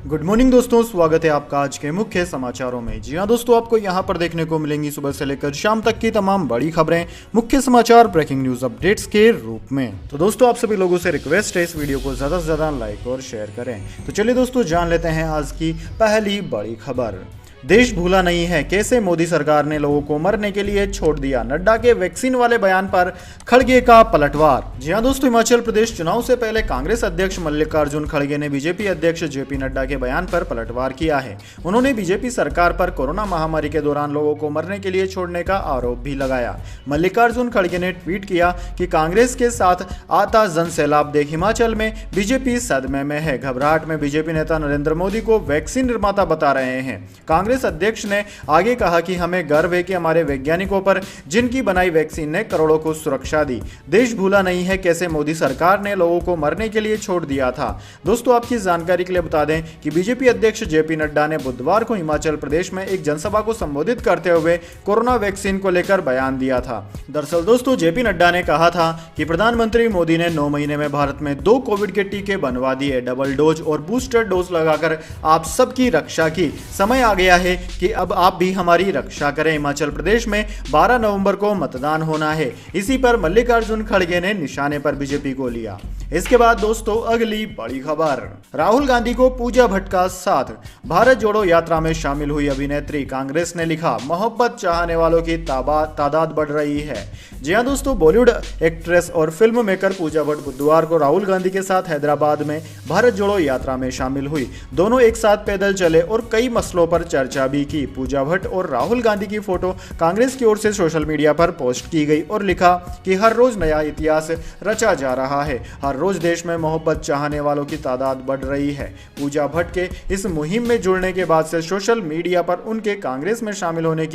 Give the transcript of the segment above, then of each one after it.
Good morning दोस्तों, स्वागत है आपका आज के मुख्य समाचारों में। जी हां दोस्तों, आपको यहां पर देखने को मिलेंगी सुबह से लेकर शाम तक की तमाम बड़ी खबरें, मुख्य समाचार, ब्रेकिंग न्यूज अपडेट्स के रूप में। तो दोस्तों, आप सभी लोगों से रिक्वेस्ट है इस वीडियो को ज्यादा से ज्यादा लाइक और शेयर करें। तो चलिए दोस्तों, जान लेते हैं आज की पहली बड़ी खबर। देश भूला नहीं है, कैसे मोदी सरकार ने लोगों को मरने के लिए छोड़ दिया। नड्डा के वैक्सीन वाले बयान पर खड़गे का पलटवार। जी हां दोस्तों, हिमाचल प्रदेश चुनाव से पहले कांग्रेस अध्यक्ष मल्लिकार्जुन खड़गे ने बीजेपी अध्यक्ष जेपी नड्डा के बयान पर पलटवार किया है। उन्होंने बीजेपी सरकार पर कोरोना महामारी के दौरान लोगों को मरने के लिए छोड़ने का आरोप भी लगाया। मल्लिकार्जुन खड़गे ने ट्वीट किया कि कांग्रेस के साथ आता जन सैलाब देख हिमाचल में बीजेपी सदमे में है। घबराहट में बीजेपी नेता नरेंद्र मोदी को वैक्सीन निर्माता बता रहे हैं। कांग्रेस अध्यक्ष ने आगे कहा कि हमें गर्व है कि हमारे वैज्ञानिकों पर जिनकी बनाई वैक्सीन ने करोड़ों को सुरक्षा दी। देश भूला नहीं है, कैसे मोदी सरकार ने लोगों को मरने के लिए छोड़ दिया था। दोस्तों, आपकी जानकारी के लिए बता दें कि बीजेपी अध्यक्ष जेपी नड्डा ने बुधवार को हिमाचल प्रदेश में एक जनसभा को संबोधित करते हुए कोरोना वैक्सीन को लेकर बयान दिया था। दरअसल दोस्तों, जेपी नड्डा ने कहा था कि प्रधानमंत्री मोदी ने 9 महीने में भारत में 2 कोविड के टीके बनवा दिए, डबल डोज और बूस्टर डोज लगाकर आप सबकी रक्षा की। समय आ गया है कि अब आप भी हमारी रक्षा करें। हिमाचल प्रदेश में 12 नवंबर को मतदान होना है। इसी पर मल्लिकार्जुन खड़गे ने निशाने पर बीजेपी को लिया। इसके बाद दोस्तों, अगली बड़ी खबर। राहुल गांधी को पूजा भट्ट का साथ। भारत जोड़ो यात्रा में शामिल हुई अभिनेत्री। कांग्रेस ने लिखा, मोहब्बत चाहने वालों की तादाद बढ़ रही है। जी हां दोस्तों, बॉलीवुड एक्ट्रेस और फिल्म मेकर पूजा भट्ट बुधवार को राहुल गांधी के साथ हैदराबाद में भारत जोड़ो यात्रा में शामिल हुई। दोनों एक साथ पैदल चले और कई मसलों पर चर्चा भी की। पूजा भट्ट और राहुल गांधी की फोटो कांग्रेस की ओर से सोशल मीडिया पर पोस्ट की गई और लिखा कि हर रोज नया इतिहास रचा जा रहा है। हर रोज देश में मोहब्बत चाहने वालों की तादाद बढ़ रही है। पूजा भट्ट के इस मुहिम में जुड़ने के बाद से सोशल मीडिया पर उनके कांग्रेस में शामिल होने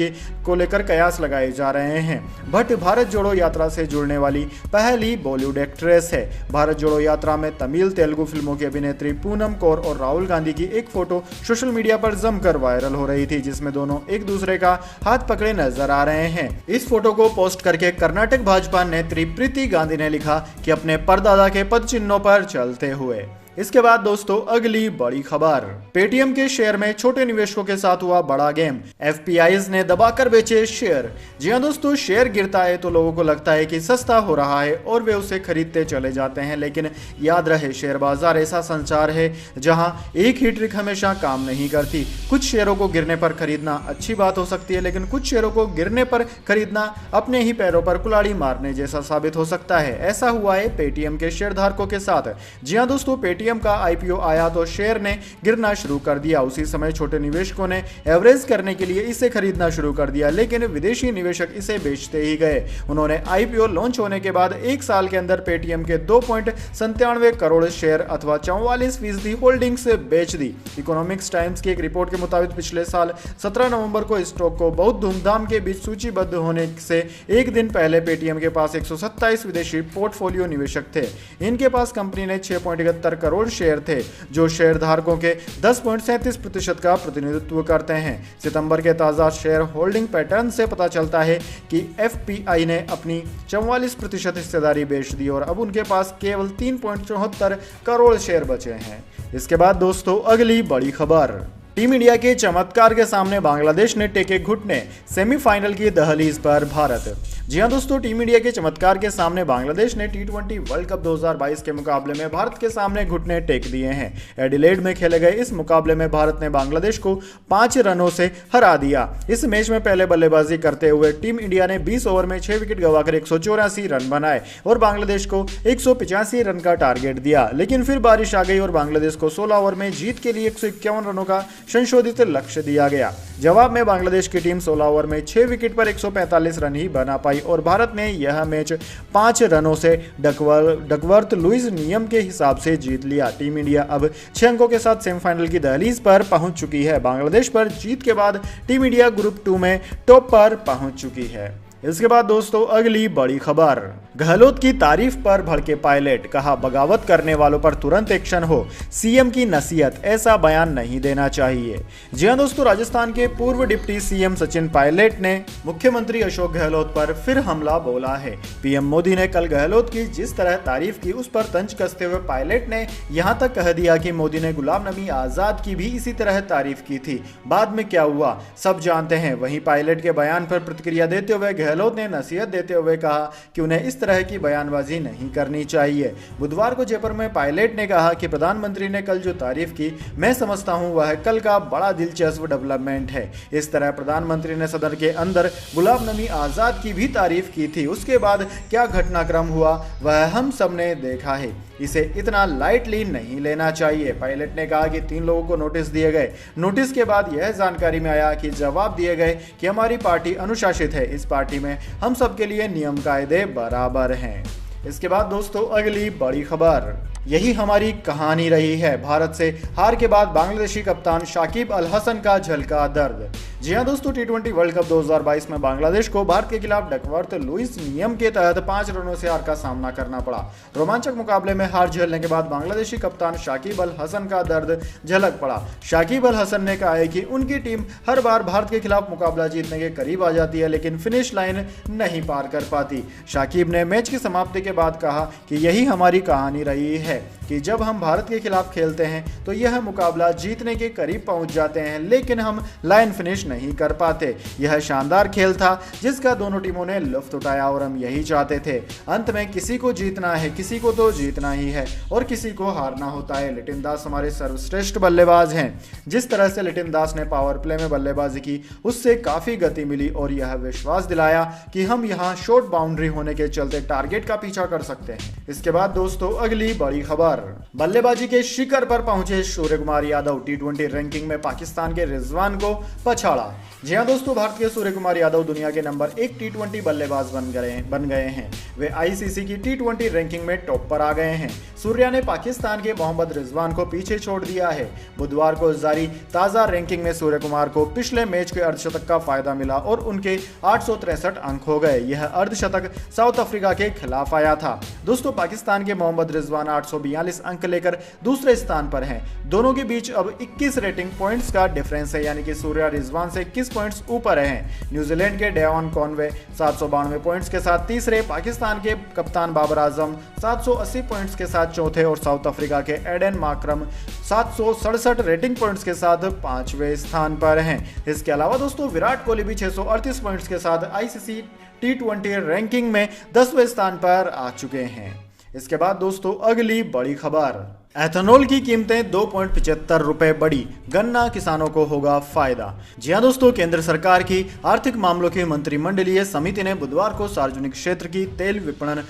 को लेकर कयास लगाए जा रहे हैं। भट्ट भारत जोड़ो यात्रा से जुड़ने वाली पहली बॉलीवुड एक्ट्रेस है। भारत जोड़ो यात्रा में तमिल तेलुगु फिल्मों की अभिनेत्री पूनम कौर और राहुल गांधी की एक फोटो सोशल मीडिया पर जमकर वायरल हो रही थी, जिसमें दोनों एक दूसरे का हाथ पकड़े नजर आ रहे हैं। इस फोटो को पोस्ट करके कर्नाटक भाजपा नेत्री प्रीति गांधी ने लिखा कि अपने परदादा के पद चिन्हों पर चलते हुए। इसके बाद दोस्तों, अगली बड़ी खबर। पेटीएम के शेयर में छोटे निवेशकों के साथ हुआ बड़ा गेम। एफपीआईज ने दबाकर बेचे शेयर। जी हां दोस्तों, शेयर गिरता है तो लोगों को लगता है कि सस्ता हो रहा है और वे उसे खरीदते चले जाते हैं, लेकिन याद रहे, शेयर बाजार ऐसा संसार है जहां एक ही ट्रिक हमेशा काम नहीं करती। कुछ शेयरों को गिरने पर खरीदना अच्छी बात हो सकती है, लेकिन कुछ शेयरों को गिरने पर खरीदना अपने ही पैरों पर कुल्हाड़ी मारने जैसा साबित हो सकता है। ऐसा हुआ है पेटीएम के शेयर धारकों के साथ। जी हां दोस्तों, पेटीएम का आईपीओ आया तो शेयर ने गिरना शुरू कर दिया। उसी समय छोटे निवेशकों ने एवरेज करने के लिए इसे खरीदना शुरू कर दिया, लेकिन विदेशी निवेशक इसे बेचते ही गए। उन्होंने आईपीओ लॉन्च होने के बाद 1 साल के अंदर पेटीएम के 2.97 करोड़ शेयर अथवा 44% होल्डिंग्स बेच दी। इकोनॉमिक्स टाइम्स की एक रिपोर्ट के मुताबिक पिछले साल 17 नवंबर को स्टॉक को बहुत धूमधाम के बीच सूचीबद्ध होने से एक दिन पहले पेटीएम के पास 127 विदेशी पोर्टफोलियो निवेशक थे। इनके पास कंपनी ने 6.71 करोड़ शेयर थे, जो शेयर धारकों के 10.37% का प्रतिनिधित्व करते हैं। सितंबर के ताजा शेयर होल्डिंग पैटर्न से पता चलता है कि एफपीआई ने अपनी 44% हिस्सेदारी बेच दी और अब उनके पास केवल 3.74 करोड़ शेयर बचे हैं। इसके बाद दोस्तों, अगली बड़ी खबर। टीम इंडिया के चमत्कार के सामने बांग्लादेश ने टेके घुटने। सेमीफाइनल की दहलीज पर भारत। जी हां दोस्तों, टीम इंडिया के चमत्कार के सामने बांग्लादेश ने T20 वर्ल्ड कप 2022 के मुकाबले में भारत के सामने घुटने टेक दिए हैं। एडिलेड में खेले गए इस मुकाबले में भारत ने बांग्लादेश को 5 रनों से हरा दिया। इस मैच में पहले बल्लेबाजी करते हुए टीम इंडिया ने 20 ओवर में 6 विकेट गंवाकर 184 रन बनाए और बांग्लादेश को 185 रन का टारगेट दिया, लेकिन फिर बारिश आ गई और बांग्लादेश को 16 ओवर में जीत के लिए 151 रनों का संशोधित लक्ष्य दिया गया। जवाब में बांग्लादेश की टीम 16 ओवर में 6 विकेट पर 145 रन ही बना पाई और भारत ने यह मैच 5 रनों से डकवर्थ लुईस नियम के हिसाब से जीत लिया। टीम इंडिया अब 6 अंकों के साथ सेमीफाइनल की दहलीज पर पहुंच चुकी है। बांग्लादेश पर जीत के बाद टीम इंडिया ग्रुप 2 में टॉप पर पहुंच चुकी है। इसके बाद दोस्तों अगली बड़ी खबर, गहलोत की तारीफ पर भड़के पायलट, कहा बगावत करने वालों पर तुरंत एक्शन हो, सीएम की नसीहत, ऐसा बयान नहीं देना चाहिए। जी हां दोस्तों, राजस्थान के पूर्व डिप्टी सीएम सचिन पायलट ने मुख्यमंत्री अशोक गहलोत पर फिर हमला बोला है। पीएम मोदी ने कल गहलोत की जिस तरह तारीफ की उस पर तंज कसते हुए पायलट ने यहां तक कह दिया कि मोदी ने गुलाम नबी आजाद की भी इसी तरह तारीफ की थी, बाद में क्या हुआ सब जानते हैं। वहीं पायलट के बयान पर प्रतिक्रिया देते हुए गहलोत ने नसीहत देते हुए कहा कि उन्हें इस तरह की बयानबाजी नहीं करनी चाहिए। बुधवार को जयपुर में पायलट ने कहा कि प्रधानमंत्री ने कल जो तारीफ की, मैं समझता हूं वह कल का बड़ा दिलचस्प डेवलपमेंट है। इस तरह प्रधानमंत्री ने सदन के अंदर गुलाम नबी आजाद की भी तारीफ की थी। उसके बाद क्या घटनाक्रम हुआ वह हम सब ने देखा है, इसे इतना लाइटली नहीं लेना चाहिए। पायलट ने कहा कि 3 लोगों को नोटिस दिए गए। नोटिस के बाद यह जानकारी में आया कि जवाब दिए गए कि हमारी पार्टी अनुशासित है, इस पार्टी में हम सब के लिए नियम कायदे बराबर हैं। इसके बाद दोस्तों अगली बड़ी खबर, यही हमारी कहानी रही है, भारत से हार के बाद बांग्लादेशी कप्तान शाकिब अल हसन का झलका दर्द। जी हां दोस्तों, टी20 वर्ल्ड कप 2022 में बांग्लादेश को भारत के खिलाफ डकवर्थ लुईस नियम के तहत 5 रनों से हार का सामना करना पड़ा। रोमांचक मुकाबले में हार झेलने के बाद बांग्लादेशी कप्तान शाकिब अल हसन का दर्द झलक पड़ा। शाकिब अल हसन ने कहा है कि उनकी टीम हर बार भारत के खिलाफ मुकाबला जीतने के करीब आ जाती है, लेकिन फिनिश लाइन नहीं पार कर पाती। शाकिब ने मैच की समाप्ति के बाद कहा कि यही हमारी कहानी रही है कि जब हम भारत के खिलाफ खेलते हैं तो यह मुकाबला जीतने के करीब पहुंच जाते हैं, लेकिन हम लाइन फिनिश नहीं कर पाते। यह शानदार खेल था जिसका दोनों टीमों ने लुत्फ उठाया और हम यही चाहते थे। अंत में किसी को जीतना है, किसी को तो जीतना ही है और किसी को हारना होता है। लिटिन दास हमारे सर्वश्रेष्ठ बल्लेबाज हैं। जिस तरह से लिटिन दास ने पावर प्ले में बल्लेबाजी की उससे काफी गति मिली और यह विश्वास दिलाया कि हम यहाँ शॉर्ट बाउंड्री होने के चलते टारगेट का पीछा कर सकते हैं। इसके बाद दोस्तों अगली बड़ी खबर, बल्लेबाजी के शिखर पर पहुंचे सूर्यकुमार यादव, टी20 रैंकिंग में पाकिस्तान के रिजवान को पछाड़ा। जी हां दोस्तों, भारत के सूर्यकुमार यादव दुनिया के नंबर 1 टी20 बल्लेबाज बन गए हैं। वे आईसीसी की टी20 रैंकिंग में टॉप पर आ गए हैं। सूर्या ने पाकिस्तान के मोहम्मद रिजवान को पीछे छोड़ दिया है। बुधवार को जारी ताजा रैंकिंग में सूर्यकुमार को पिछले मैच के अर्धशतक का फायदा मिला और उनके 863 अंक हो गए। यह अर्धशतक साउथ अफ्रीका के खिलाफ आया था। दोस्तों, पाकिस्तान के मोहम्मद रिजवान 842 अंक लेकर दूसरे स्थान पर हैं। दोनों के बीच अब 21 रेटिंग पॉइंट्स का डिफरेंस है, यानी कि सूर्या रिजवान से 21 पॉइंट्स ऊपर हैं। न्यूजीलैंड के डेवन कॉनवे 792 पॉइंट्स के साथ तीसरे, पाकिस्तान के कप्तान बाबर आजम 780 पॉइंट्स के साथ चौथे और साउथ अफ्रीका के एडन माकरम 767 रेटिंग पॉइंट्स के साथ 5वें स्थान पर हैं। इसके अलावा दोस्तों विराट कोहली भी 638 पॉइंट्स के साथ आईसीसी टी20 रैंकिंग में 10वें स्थान पर आ चुके हैं। इसके बाद दोस्तों अगली बड़ी खबर, एथेनॉल की कीमतें 2.75 रुपए बढ़ी, गन्ना किसानों को होगा फायदा। जी हां दोस्तों, केंद्र सरकार की आर्थिक मामलों की मंत्रिमंडलीय समिति ने बुधवार को सार्वजनिक क्षेत्र की तेल विपणन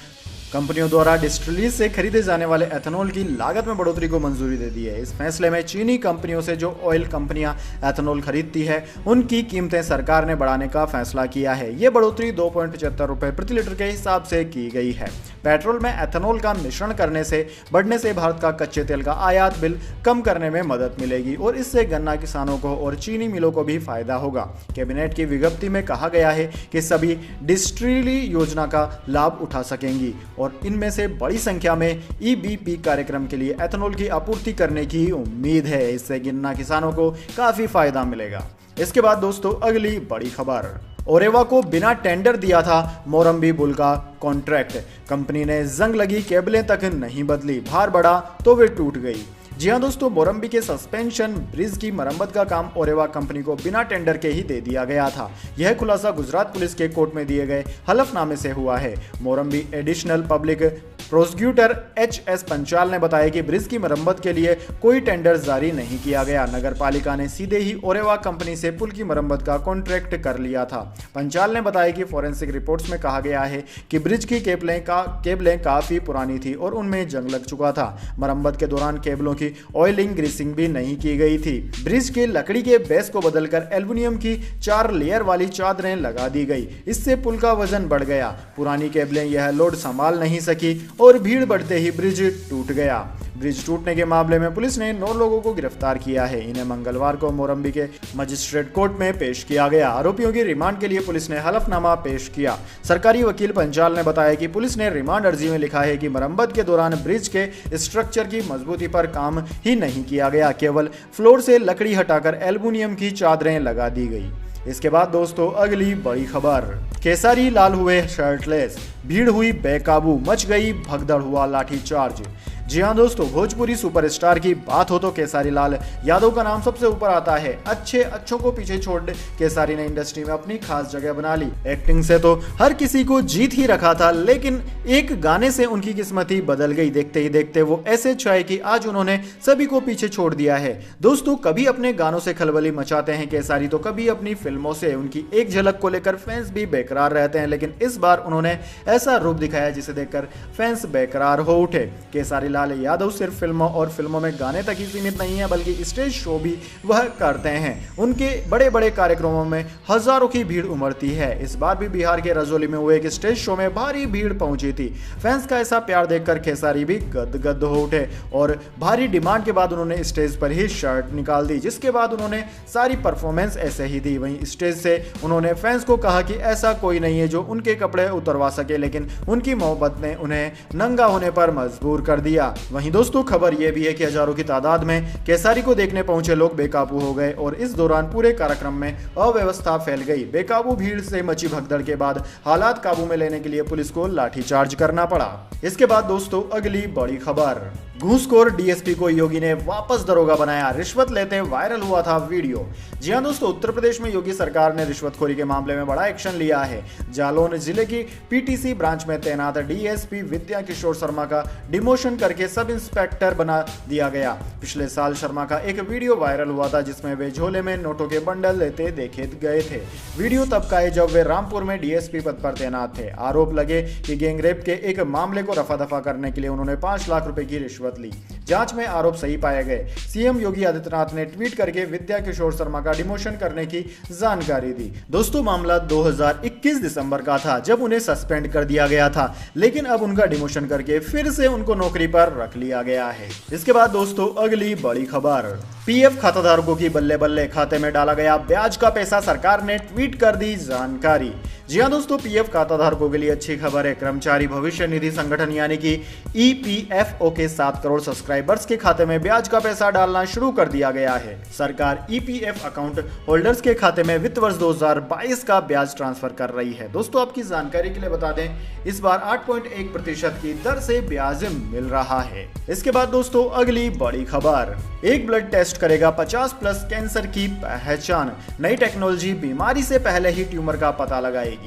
कंपनियों द्वारा डिस्टिलरीज से खरीदे जाने वाले एथेनॉल की लागत में बढ़ोतरी को मंजूरी दे दी है। इस फैसले में चीनी कंपनियों से जो ऑयल कंपनियां एथेनॉल खरीदती है उनकी कीमतें सरकार ने बढ़ाने का फैसला किया है। ये बढ़ोतरी 2.75 रुपए प्रति लीटर के हिसाब से की गई है। पेट्रोल में एथेनॉल का मिश्रण करने से बढ़ने से भारत का कच्चे तेल का आयात बिल कम करने में मदद मिलेगी और इससे गन्ना किसानों को और चीनी मिलों को भी फायदा होगा। कैबिनेट की विज्ञप्ति में कहा गया है कि सभी डिस्टिलरी योजना का लाभ उठा सकेंगी और इनमें से बड़ी संख्या में ईबीपी कार्यक्रम के लिए एथेनॉल की आपूर्ति करने की उम्मीद है। इससे गन्ना किसानों को काफी फायदा मिलेगा। इसके बाद दोस्तों अगली बड़ी खबर, ओरेवा को बिना टेंडर दिया था मोरम्बी पुल का कॉन्ट्रैक्ट, कंपनी ने जंग लगी केबलें तक नहीं बदली, भार बढ़ा तो वे टूट गई। जी हां दोस्तों, मोरम्बी के सस्पेंशन ब्रिज की मरम्मत का काम ओरेवा कंपनी को बिना टेंडर के ही दे दिया गया था। यह खुलासा गुजरात पुलिस के कोर्ट में दिए गए हलफनामे से हुआ है। मोरम्बी additional public prosecutor H S. Panchal ने बताया कि ब्रिज की मरम्मत के लिए कोई टेंडर जारी नहीं किया गया। नगर पालिका ने सीधे ही ओरेवा कंपनी से पुल की मरम्मत का कॉन्ट्रैक्ट कर लिया था। पंचाल ने बताया कि फॉरेंसिक रिपोर्ट्स में कहा गया है कि ब्रिज की केबलें काफी पुरानी थी और उनमें जंग लग चुका था। मरम्मत के दौरान केबलों की ऑयलिंग ग्रीसिंग भी नहीं की गई थी। ब्रिज के लकड़ी के बेस को बदलकर एल्युमिनियम की 4 लेयर वाली चादरें लगा दी गई। इससे पुल का वजन बढ़ गया। पुरानी केबलें यह लोड संभाल नहीं सकी और भीड़ बढ़ते ही ब्रिज टूट गया। ब्रिज टूटने के मामले में पुलिस ने 9 लोगों को गिरफ्तार किया है। इन्हें मंगलवार को मोरम्बी के मजिस्ट्रेट कोर्ट में पेश किया गया। आरोपियों की रिमांड के लिए पुलिस ने हलफनामा पेश किया। सरकारी वकील पंचाल ने बताया कि पुलिस ने रिमांड अर्जी में लिखा है कि मरम्मत के दौरान ब्रिज के स्ट्रक्चर की मजबूती पर काम ही नहीं किया गया, केवल फ्लोर से लकड़ी हटाकर एल्युमिनियम की चादरें लगा दी गई। इसके बाद दोस्तों अगली बड़ी खबर, केसरी लाल हुए शर्टलेस, भीड़ हुई बेकाबू, मच गई भगदड़, हुआ लाठीचार्ज। जी हाँ दोस्तों, भोजपुरी सुपरस्टार की बात हो तो केसरी लाल यादव का नाम सबसे ऊपर आता है। अच्छों को पीछे छोड़ केसरी ने इंडस्ट्री में अपनी खास जगह बना ली। एक्टिंग से तो हर किसी को जीत ही रखा था, लेकिन एक गाने से उनकी किस्मत ही बदल गई। देखते ही देखते वो ऐसे छाए कि आज उन्होंने सभी को पीछे छोड़ दिया है। दोस्तों, कभी अपने गानों से खलबली मचाते हैं केसरी, तो कभी अपनी फिल्मों से। उनकी एक झलक को लेकर फैंस भी बेकरार रहते हैं, लेकिन इस बार उन्होंने ऐसा रूप दिखाया जिसे देखकर फैंस बेकरार हो उठे। केसरी लाल यादव सिर्फ फिल्मों में गाने तक ही सीमित नहीं है, बल्कि स्टेज शो भी वह करते हैं। उनके बड़े बड़े कार्यक्रमों में हजारों की भीड़ उमड़ती है। इस बार भी बिहार के रजौली में हुए एक स्टेज शो में भारी भीड़ पहुंची थी। फैंस का ऐसा प्यार देखकर खेसारी भी गदगद हो उठे और भारी डिमांड के बाद उन्होंने स्टेज पर ही शर्ट निकाल दी, जिसके बाद उन्होंने सारी परफॉर्मेंस ऐसे ही दी। वहीं स्टेज से उन्होंने फैंस को कहा कि ऐसा कोई नहीं है जो उनके कपड़े उतरवा सके, लेकिन उनकी मोहब्बत ने उन्हें नंगा होने पर मजबूर कर दिया। वहीं दोस्तों खबर यह भी है कि हजारों की तादाद में केसरी को देखने पहुंचे लोग बेकाबू हो गए और इस दौरान पूरे कार्यक्रम में अव्यवस्था फैल गई। बेकाबू भीड़ से मची भगदड़ के बाद हालात काबू में लेने के लिए पुलिस को लाठीचार्ज करना पड़ा। इसके बाद दोस्तों अगली बड़ी खबर, घूसखोर डीएसपी को योगी ने वापस दरोगा बनाया, रिश्वत लेते वायरल हुआ था वीडियो। जी हां दोस्तों, उत्तर प्रदेश में योगी सरकार ने रिश्वतखोरी के मामले में बड़ा एक्शन लिया है। जालौन जिले की पीटीसी ब्रांच में तैनात डीएसपी विद्या किशोर शर्मा का डिमोशन करके सब इंस्पेक्टर बना दिया गया। पिछले साल शर्मा का एक वीडियो वायरल हुआ था जिसमें वे झोले में नोटों के बंडल लेते देखे गए थे। वीडियो तब का है जब वे रामपुर में डीएसपी पद पर तैनात थे। आरोप लगे कि गैंगरेप के एक मामले को रफा दफा करने के लिए उन्होंने 5 लाख रुपए की रिश्वत ली। जांच में आरोप सही पाए गए। सीएम योगी आदित्यनाथ ने ट्वीट करके विद्या किशोर शर्मा का डिमोशन करने की जानकारी दी। दोस्तों, मामला 2021 दिसंबर का था जब उन्हें सस्पेंड कर दिया गया था, लेकिन अब उनका डिमोशन करके फिर से उनको नौकरी पर रख लिया गया है। इसके बाद दोस्तों अगली बड़ी खबर, पीएफ खाताधारकों की बल्ले बल्ले, खाते में डाला गया ब्याज का पैसा, सरकार ने ट्वीट कर दी जानकारी। जी हां दोस्तों, पीएफ खाताधारकों के लिए अच्छी खबर है। कर्मचारी भविष्य निधि संगठन यानी कि ईपीएफओ के 7 करोड़ सब्सक्राइबर्स के खाते में ब्याज का पैसा डालना शुरू कर दिया गया है। सरकार ईपीएफ अकाउंट होल्डर्स के खाते में वित्त वर्ष 2022 का ब्याज ट्रांसफर कर रही है। दोस्तों, आपकी जानकारी के लिए बता दें, इस बार 8.1% की दर से ब्याज मिल रहा है। इसके बाद दोस्तों अगली बड़ी खबर, एक ब्लड टेस्ट करेगा 50+ कैंसर की पहचान, नई टेक्नोलॉजी बीमारी से पहले ही ट्यूमर का पता लगाएगी।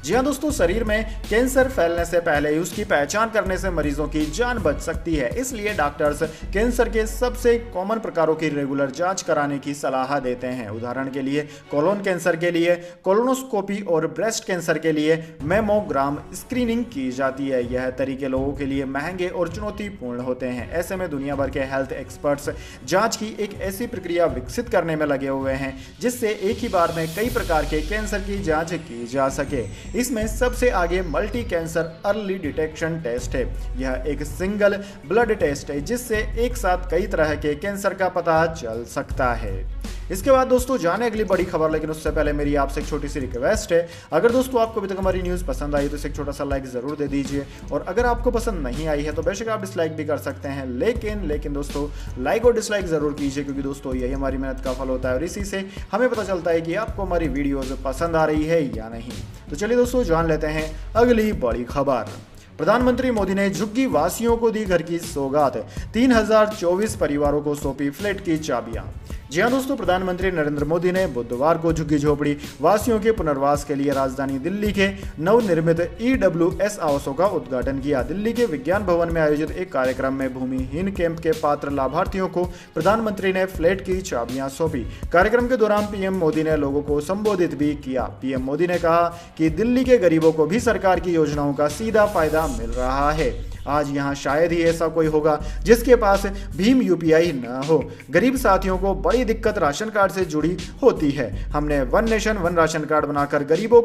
जी हाँ दोस्तों, शरीर में कैंसर फैलने से पहले ही उसकी पहचान करने से मरीजों की जान बच सकती है। इसलिए डॉक्टर्स कैंसर के सबसे कॉमन प्रकारों की रेगुलर जांच कराने की सलाह देते हैं। उदाहरण के लिए कोलोन कैंसर के लिए कोलोनोस्कोपी और ब्रेस्ट कैंसर के लिए मेमोग्राम स्क्रीनिंग की जाती है। यह तरीके लोगों के लिए महंगे और चुनौतीपूर्ण होते हैं। ऐसे में दुनिया भर के हेल्थ एक्सपर्ट्स जांच की एक ऐसी प्रक्रिया विकसित करने में लगे हुए हैं जिससे एक ही बार में कई प्रकार के कैंसर की जांच की जा सके। इसमें सबसे आगे multi cancer early detection test है। यह एक सिंगल ब्लड टेस्ट है जिससे एक साथ कई तरह के कैंसर का पता चल सकता है। इसके बाद दोस्तों जाने अगली बड़ी खबर, लेकिन उससे पहले मेरी आपसे एक छोटी सी रिक्वेस्ट है। अगर दोस्तों आपको अभी तक हमारी न्यूज़ पसंद आई तो इसे एक छोटा सा लाइक जरूर दे दीजिए, और अगर आपको पसंद नहीं आई है तो बेशक आप डिसलाइक भी कर सकते हैं, लेकिन दोस्तों लाइक और डिसलाइक जरूर कीजिए, क्योंकि दोस्तों यही हमारी मेहनत का फल होता है और इसी से हमें पता चलता है कि आपको हमारी वीडियोज पसंद आ रही है या नहीं। तो चलिए दोस्तों जान लेते हैं अगली बड़ी खबर। प्रधानमंत्री मोदी ने झुग्गी वासियों को दी घर की सौगात, 3024 परिवारों को सौंपी फ्लैट की चाबियां। जी हाँ दोस्तों, प्रधानमंत्री नरेंद्र मोदी ने बुधवार को झुग्गी झोपड़ी वासियों के पुनर्वास के लिए राजधानी दिल्ली के नवनिर्मित ईडब्ल्यूएस आवासों का उद्घाटन किया। दिल्ली के विज्ञान भवन में आयोजित एक कार्यक्रम में भूमिहीन कैंप के पात्र लाभार्थियों को प्रधानमंत्री ने फ्लैट की चाबियां सौंपी। कार्यक्रम के दौरान पीएम मोदी ने लोगों को संबोधित भी किया। पीएम मोदी ने कहा कि दिल्ली के गरीबों को भी सरकार की योजनाओं का सीधा फायदा मिल रहा है। आज यहाँ शायद ही ऐसा कोई होगा जिसके पास भीम यूपीआई न हो। गरीब साथियों को बड़ी दिक्कत राशन कार्ड से जुड़ी होती है। हमने one nation one ration card बनाकर गरीबों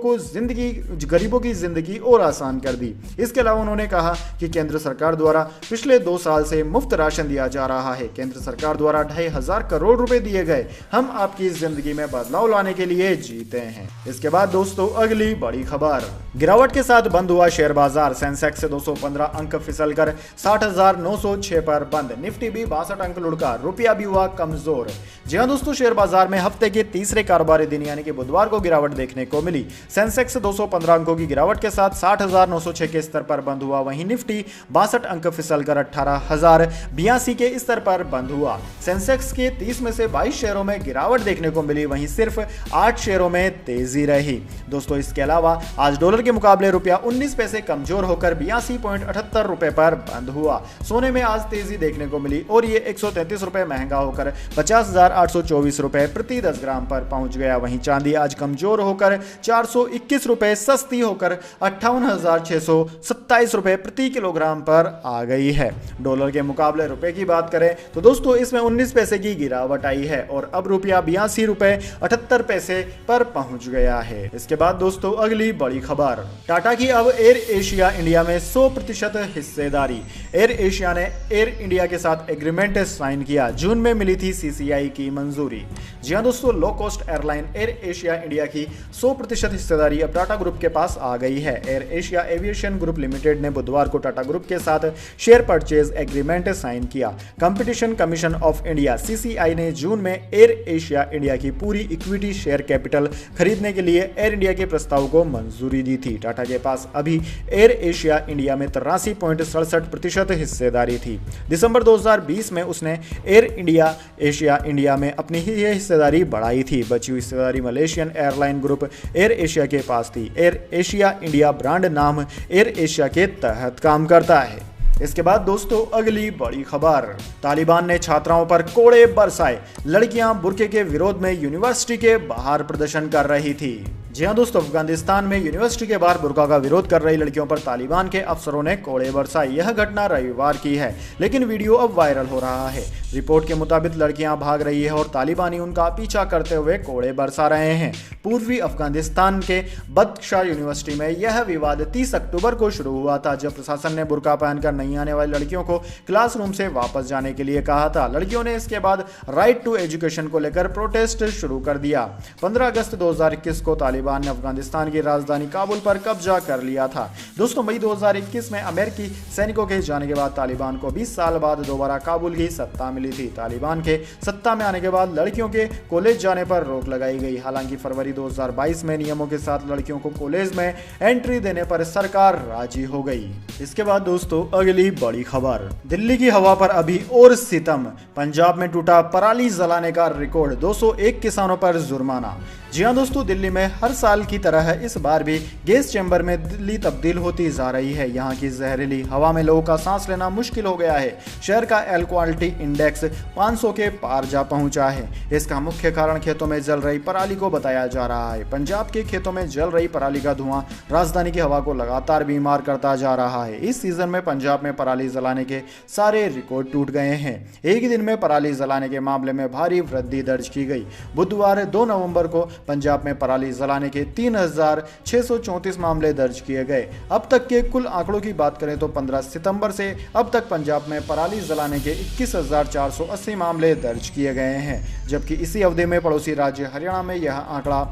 की जिंदगी और आसान कर दी। इसके अलावा उन्होंने कहा कि केंद्र सरकार द्वारा पिछले 2 साल से मुफ्त राशन दिया जा रहा है। केंद्र सरकार द्वारा 2,500 करोड़ रुपए दिए गए। हम आपकी जिंदगी में बदलाव लाने के लिए जीते हैं। इसके बाद दोस्तों अगली बड़ी खबर, गिरावट के साथ बंद हुआ शेयर बाजार। सेंसेक्स 215 अंक फिसलकर 60,906 पर बंद। निफ्टी भी 62 अंक लुढ़का, रुपया भी हुआ कमजोर। जी हां दोस्तों, शेयर बाजार में हफ्ते के तीसरे कारोबारी दिन यानी कि बुधवार को गिरावट देखने को मिली। सेंसेक्स 215 अंकों की गिरावट के साथ 60,906 के स्तर पर बंद हुआ। वहीं निफ्टी 62 अंक फिसलकर 18,082 के स्तर पर बंद हुआ। सेंसेक्स के 30 में से 22 शेयरों में गिरावट देखने को मिली, वहीं सिर्फ 8 शेयरों में तेजी रही। दोस्तों इसके अलावा आज डॉलर के मुकाबले रुपया 19 पैसे कमजोर होकर 82.78 रुपए पर बंद हुआ। सोने में आज तेजी देखने को मिली और ये 133 रुपए महंगा होकर 50,824 रुपए प्रति 10 ग्राम पर पहुंच गया। वहीं चांदी आज कमजोर होकर 421 रुपए सस्ती होकर 58,627 रुपए प्रति किलोग्राम पर आ गई है। डॉलर के मुकाबले रुपए की बात करें तो दोस्तों इसमें 19 पैसे की गिरावट आई है और अब रुपया 82 रुपए 78 पैसे पर पहुंच गया है। इसके बाद दोस्तों अगली बड़ी खबर, टाटा की अब एयर एशिया इंडिया में 100% हिस्सेदारी। एयर एशिया ने एयर इंडिया के साथ एग्रीमेंट साइन किया। जून में मिली थी सीसीआई की मंजूरी। जी हां दोस्तों, low cost airline air Asia India की 100% हिस्सेदारी अब टाटा ग्रुप के पास आ गई है। Air Asia aviation group limited ने बुधवार को टाटा ग्रुप के साथ शेयर परचेज एग्रीमेंट साइन किया। Competition commission of India CCI ने जून में एयर एशिया इंडिया की पूरी इक्विटी शेयर कैपिटल खरीदने के लिए एयर इंडिया के प्रस्ताव को मंजूरी दी थी। टाटा के पास अभी एयर एशिया इंडिया में 83.67% हिस्सेदारी थी। दिसंबर 2020 में उसने एयर इंडिया एशिया इंडिया में अपनी ही हिस्सेदारी बढ़ाई थी। बची हुई हिस्सेदारी Malaysian airline group air Asia के पास थी। एयर एशिया इंडिया ब्रांड नाम एयर एशिया के तहत काम करता है। इसके बाद दोस्तों अगली बड़ी खबर, तालिबान ने छात्राओं पर कोड़े बरसाए। लड़कियां बुर्के के विरोध में यूनिवर्सिटी के बाहर प्रदर्शन कर रही थी। जी हां दोस्तों, अफगानिस्तान में यूनिवर्सिटी के बाहर बुर्का का विरोध कर रही लड़कियों पर तालिबान के अफसरों ने कोड़े बरसाए। यह घटना रविवार की है, लेकिन वीडियो अब वायरल हो रहा है। रिपोर्ट के मुताबिक लड़कियां भाग रही है और तालिबानी उनका पीछा करते हुए कोड़े बरसा रहे हैं। पूर्वी अफगानिस्तान के बदख्शां यूनिवर्सिटी में यह विवाद 30 अक्टूबर को शुरू हुआ था, जब प्रशासन ने बुर्का पहनकर नहीं आने वाली लड़कियों को क्लासरूम से वापस जाने के लिए कहा था। लड़कियों ने इसके बाद राइट टू एजुकेशन को लेकर प्रोटेस्ट शुरू कर दिया। 15 अगस्त 2021 को तालिबान ने अफगानिस्तान की राजधानी काबुल पर कब्जा कर लिया था। दोस्तों मई 2021 में अमेरिकी सैनिकों के जाने के बाद तालिबान को 20 साल बाद दोबारा काबुल की सत्ता मिली थी। तालिबान के सत्ता में आने के बाद लड़कियों के कॉलेज जाने पर रोक लगाई गई। हालांकि फरवरी 2022 में नियमों के साथ लड़कियों को कॉलेज में एंट्री देने पर सरकार राजी हो गई। इसके बाद दोस्तों अगली बड़ी खबर, दिल्ली की हवा पर अभी और सितम। पंजाब में टूटा पराली जलाने का रिकॉर्ड, 201 किसानों पर जुर्माना। जी हां दोस्तों, दिल्ली में हर साल की तरह इस बार भी गैस चैम्बर में दिल्ली तब्दील होती जा रही है। यहाँ की जहरीली हवा में लोगों का सांस लेना मुश्किल हो गया है। शहर का एयर क्वालिटी इंडेक्स 500 के पार जा पहुंचा है। इसका मुख्य कारण खेतों में जल रही पराली को बताया जा रहा है। पंजाब के खेतों में जल रही पराली का धुआं राजधानी की हवा को लगातार बीमार करता जा रहा है। इस सीजन में पंजाब में पराली जलाने के सारे रिकॉर्ड टूट गए हैं। एक ही दिन में पराली जलाने के मामले में भारी वृद्धि दर्ज की गई। बुधवार 2 नवंबर को पंजाब में पराली जलाने के 3,634 मामले दर्ज किए गए। अब तक के कुल आंकड़ों की बात करें तो 15 सितंबर से अब तक पंजाब में पराली जलाने के 21,480 मामले दर्ज किए गए हैं, जबकि इसी अवधि में पड़ोसी राज्य हरियाणा में यह आंकड़ा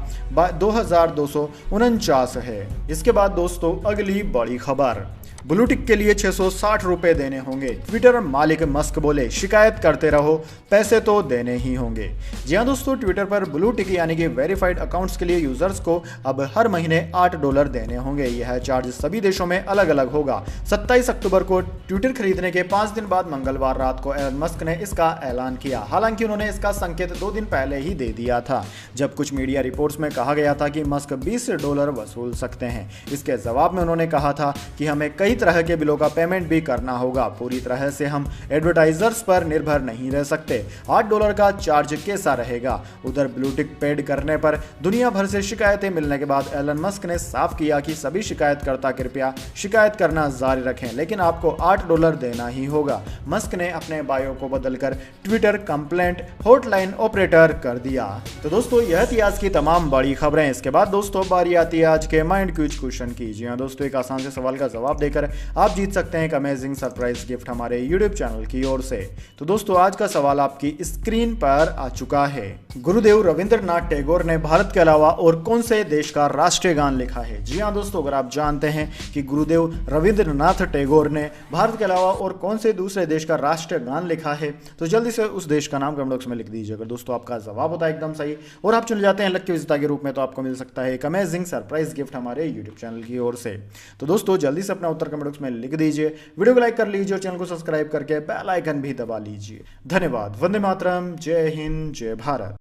2,249 है। इसके बाद दोस्तों अगली बड़ी खबर, ब्लू टिक के लिए 660 रुपए देने होंगे। ट्विटर मालिक मस्क बोले, शिकायत करते रहो, पैसे तो देने ही होंगे। जी हां दोस्तों, ट्विटर पर ब्लू टिक यानी कि वेरीफाइड अकाउंट्स के लिए यूजर्स को अब हर महीने $8 देने होंगे। यह चार्ज सभी देशों में अलग अलग होगा। 27 अक्टूबर को ट्विटर खरीदने के 5 दिन बाद मंगलवार रात को एलन मस्क ने इसका ऐलान किया। हालांकि उन्होंने इसका संकेत 2 दिन पहले ही दे दिया था, जब कुछ मीडिया रिपोर्ट्स में कहा गया था कि मस्क $20 वसूल सकते हैं। इसके जवाब में उन्होंने कहा था कि हमें कई कई तरह के बिलों का पेमेंट भी करना होगा। पूरी तरह से हम एडवर्टाइजर्स पर निर्भर नहीं रह सकते। $8 का चार्ज कैसा रहेगा? उधर ब्लू टिक पेड करने पर दुनिया भर से शिकायतें मिलने के बाद एलन मस्क ने साफ किया कि सभी शिकायतकर्ता कृपया शिकायत करना जारी रखें, लेकिन आपको $8 देना ही होगा। मस्क ने अपने बायो को बदलकर ट्विटर कंप्लेंट हॉटलाइन ऑपरेटर कर दिया। तो दोस्तों यह थी आज की तमाम बड़ी खबरें। इसके बाद दोस्तों बारी आती है आज के माइंड क्विज क्वेश्चन की। जी हाँ दोस्तों, एक आसान से सवाल का जवाब देकर आप जीत सकते हैं एक अमेजिंग सरप्राइज गिफ्ट हमारे यूट्यूब चैनल की ओर से। तो दोस्तों आज का सवाल आपकी स्क्रीन पर आ चुका है। गुरुदेव रविंद्रनाथ टैगोर ने भारत के अलावा और कौन से देश का राष्ट्रीय गान लिखा है? जी हाँ दोस्तों, अगर आप जानते हैं कि गुरुदेव रविंद्रनाथ टैगोर ने भारत के अलावा और कौन से दूसरे देश का राष्ट्रीय गान लिखा है तो जल्दी से उस देश का नाम कमेंट बॉक्स में लिख दीजिए। अगर दोस्तों आपका जवाब होता है एकदम सही और आप चुन जाते हैं लकी विजेता के रूप में, तो आपको मिल सकता है एक अमेजिंग सरप्राइज गिफ्ट हमारे यूट्यूब चैनल की ओर से। तो दोस्तों जल्दी से अपना उत्तर कमेंट बॉक्स में लिख दीजिए, वीडियो को लाइक कर लीजिए और चैनल को सब्सक्राइब करके बेल आइकन भी दबा लीजिए। धन्यवाद। वंदे मातरम। जय हिंद, जय भारत।